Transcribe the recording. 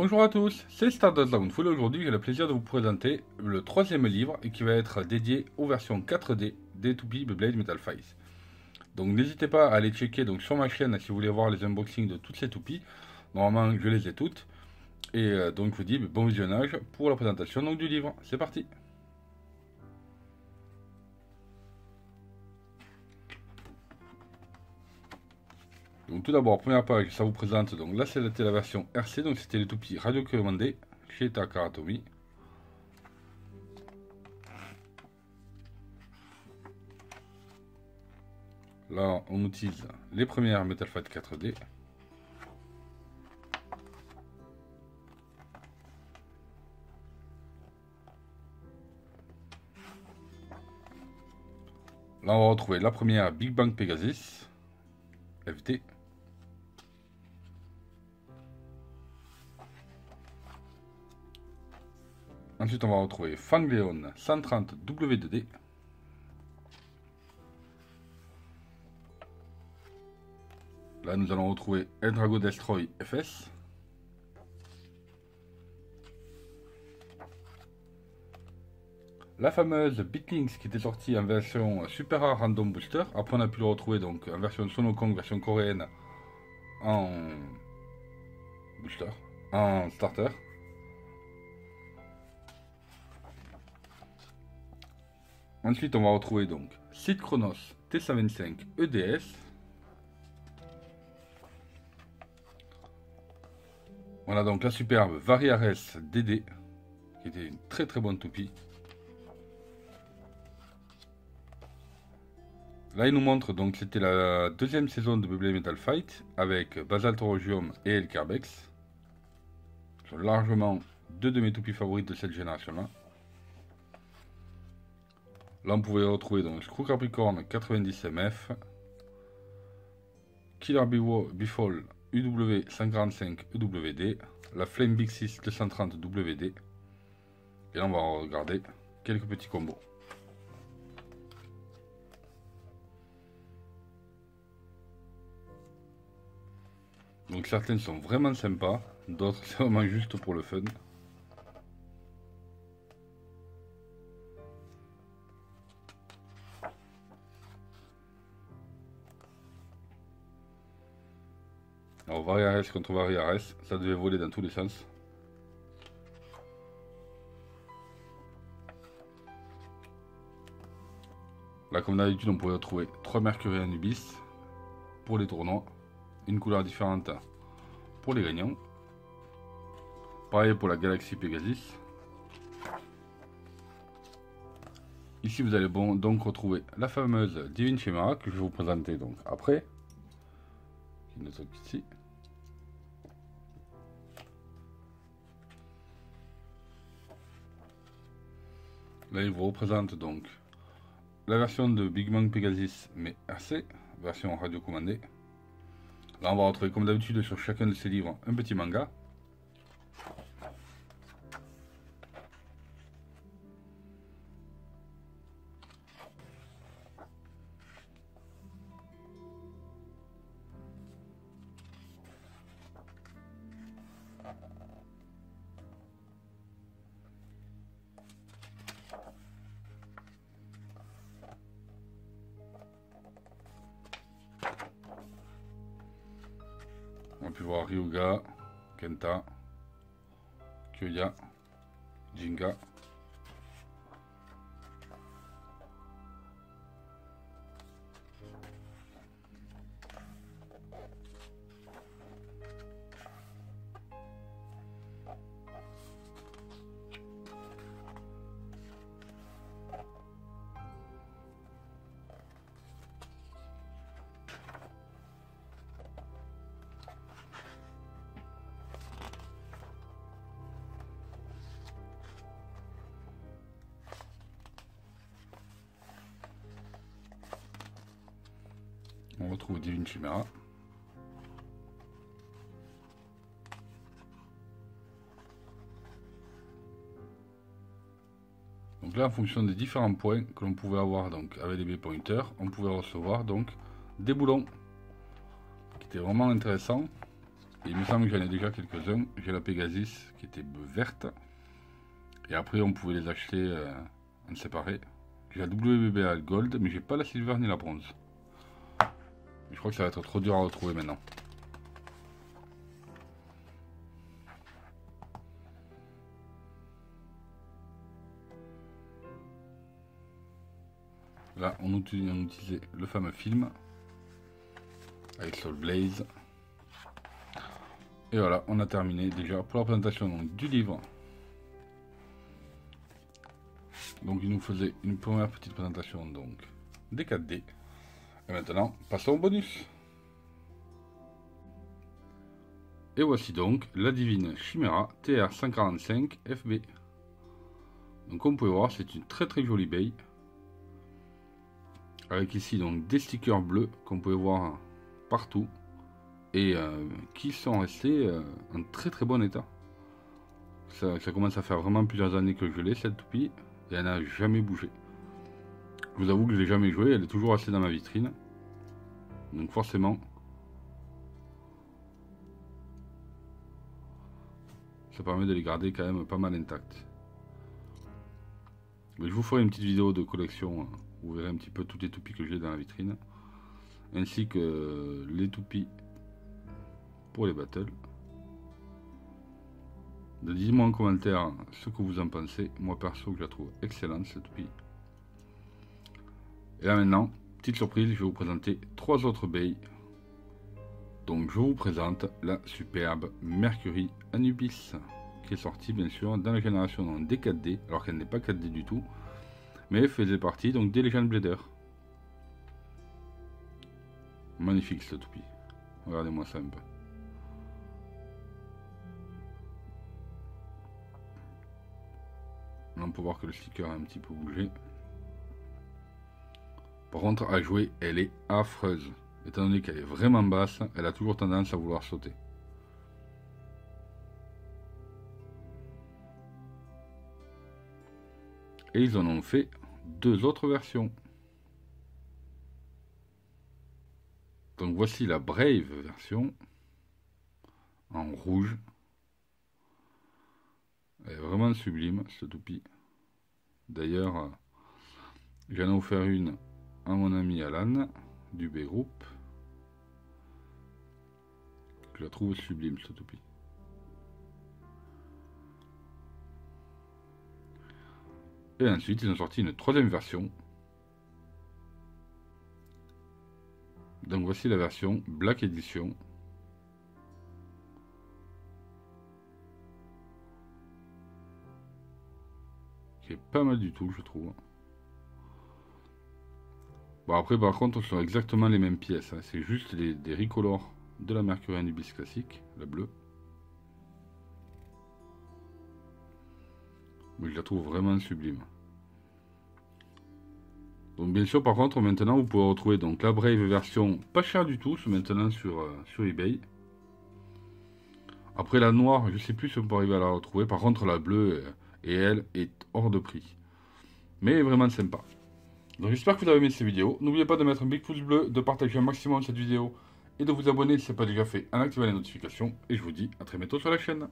Bonjour à tous, c'est Stardust Dragonful et aujourd'hui j'ai le plaisir de vous présenter le troisième livre et qui va être dédié aux versions 4D des toupies Beyblade Metal Fight. Donc n'hésitez pas à aller checker sur ma chaîne si vous voulez voir les unboxings de toutes ces toupies. Normalement je les ai toutes. Et donc je vous dis bon visionnage pour la présentation du livre. C'est parti. Donc tout d'abord, première page, ça vous présente, donc là c'était la version RC, donc c'était les toupies radio-commandées chez Takara Tomy. Là on utilise les premières Metal Fight 4D. Là on va retrouver la première Big Bang Pegasus FT. Ensuite, on va retrouver Fangleon 130 W2D. Là, nous allons retrouver Eldrago Destroy FS. La fameuse Beatlings qui était sortie en version Super Rare Random Booster. Après, on a pu le retrouver donc en version Sonokong, version coréenne, en booster, en starter. Ensuite, on va retrouver donc Sid Chronos T125 EDS. Voilà donc la superbe Variares DD, qui était une très bonne toupie. Là, il nous montre donc c'était la deuxième saison de Beyblade Metal Fight avec Basaltorogium et Elkerbex. Ce sont largement deux de mes toupies favorites de cette génération-là. Là, on pouvait retrouver donc Screw Capricorn 90 MF, Killer Befall UW 145 EWD, la Flame Big 6 230 WD. Et là, on va regarder quelques petits combos. Donc certaines sont vraiment sympas, d'autres c'est vraiment juste pour le fun. Alors Variares contre Variares, ça devait voler dans tous les sens. Là comme d'habitude on pourrait retrouver 3 Mercury Anubis pour les tournois. Une couleur différente pour les gagnants. Pareil pour la Galaxy Pegasus. Ici vous allez donc retrouver la fameuse Divine Chimera que je vais vous présenter donc après. Qui nous est ici. Là il vous représente donc la version de Big Bang Pegasus mais RC, version radio commandée. Là on va retrouver comme d'habitude sur chacun de ces livres un petit manga. On a pu voir Ryuga, Kenta, Kyoya, Jinga. On retrouve Divine Chimera. Donc là, en fonction des différents points que l'on pouvait avoir donc avec les B-pointers, on pouvait recevoir donc des boulons qui étaient vraiment intéressants. Et il me semble que j'en ai déjà quelques-uns. J'ai la Pegasus qui était verte. Et après on pouvait les acheter en séparé. J'ai la WBBA Gold, mais j'ai pas la Silver ni la Bronze. Je crois que ça va être trop dur à retrouver maintenant. Là, on utilisait le fameux film avec Soul Blaze. Et voilà, on a terminé déjà pour la présentation donc, du livre. Donc il nous faisait une première petite présentation donc des 4D. Et maintenant, passons au bonus. Et voici donc la divine Chimera TR145 FB. Donc comme vous pouvez voir, c'est une très jolie baie. Avec ici donc des stickers bleus qu'on peut voir partout. Et qui sont restés en très bon état. Ça commence à faire vraiment plusieurs années que je l'ai cette toupie. Et elle n'a jamais bougé. Je vous avoue que je ne l'ai jamais joué, elle est toujours restée dans ma vitrine. Donc forcément, ça permet de les garder quand même pas mal intactes. Mais je vous ferai une petite vidéo de collection, vous verrez un petit peu toutes les toupies que j'ai dans la vitrine. Ainsi que les toupies pour les battles. Dites-moi en commentaire ce que vous en pensez. Moi perso, je la trouve excellente cette toupie. Et là maintenant, petite surprise, je vais vous présenter 3 autres baies. Donc je vous présente la superbe Mercury Anubis, qui est sortie bien sûr dans la génération donc, des 4D, alors qu'elle n'est pas 4D du tout, mais elle faisait partie donc des Legend Blader. Magnifique cette toupie. Regardez-moi ça un peu. Là, on peut voir que le sticker a un petit peu bougé. Par contre, à jouer, elle est affreuse. Étant donné qu'elle est vraiment basse, elle a toujours tendance à vouloir sauter. Et ils en ont fait 2 autres versions. Donc voici la Brave version en rouge. Elle est vraiment sublime cette toupie. D'ailleurs, j'en ai offert une à mon ami Alan du B-Group. Je la trouve sublime cette toupie. Et ensuite ils ont sorti une 3e version. Donc voici la version Black Edition. Qui est pas mal du tout je trouve. Bon après par contre ce sont exactement les mêmes pièces. Hein. C'est juste des recolors de la Mercury Anubis classique, la bleue. Mais je la trouve vraiment sublime. Donc bien sûr par contre maintenant vous pouvez retrouver donc la Brave version pas chère du tout maintenant sur eBay. Après la noire je sais plus si on peut arriver à la retrouver. Par contre la bleue et elle est hors de prix. Mais vraiment sympa. Donc j'espère que vous avez aimé cette vidéo. N'oubliez pas de mettre un big pouce bleu, de partager un maximum cette vidéo et de vous abonner si ce n'est pas déjà fait en activant les notifications. Et je vous dis à très bientôt sur la chaîne.